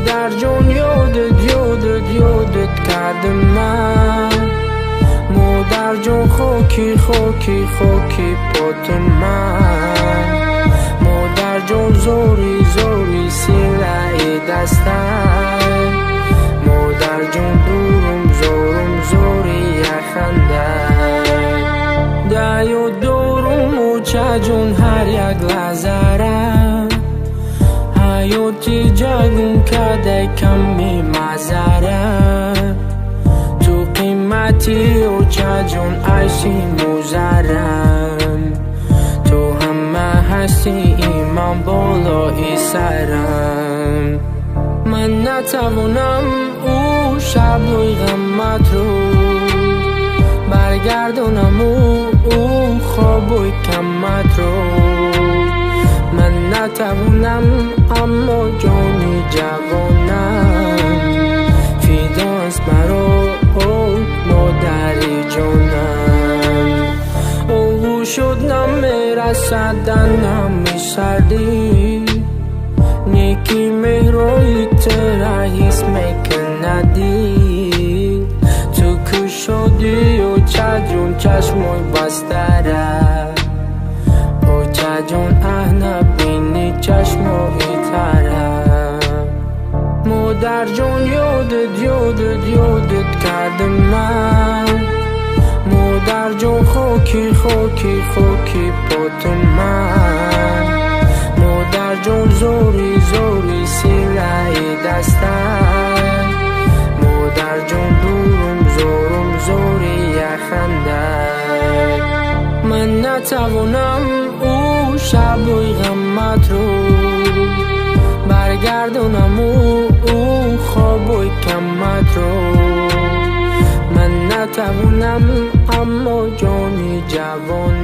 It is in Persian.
مادر جون یادت کردم من. مادر جون خاکی پات من. مادر جون زوری سیلای دستم. مادر جون دورم زوری خنده. دایو دورم موچه جون هر یک لحظه حیاتی جگون کده کمی مزره. تو قیمتی و چه جون عیشی موزرم. تو همه هستی ایمان بالای سرم. من نتوانم او شبوی غمت رو برگردونم او خوابوی کمت رو. من نتوانم اما جانی جوانم فیداست برا مادری جانم. او شد نمیرسدن نمی سردی. نیکی مهروی ترا حس میکندی. تو که شدی و چجون چشموی بستره. و چجون نبینی چشموی تره. مادر جون یادت کردم من. مادر جون خاکی پات من. مادر جون زوری سیلای دستم. مادر جون دورم زوری خنده. من نتوانم او شبوی غمت رو برگردونم او خوابوی کمت رو. من نتوانم اما جانی جوان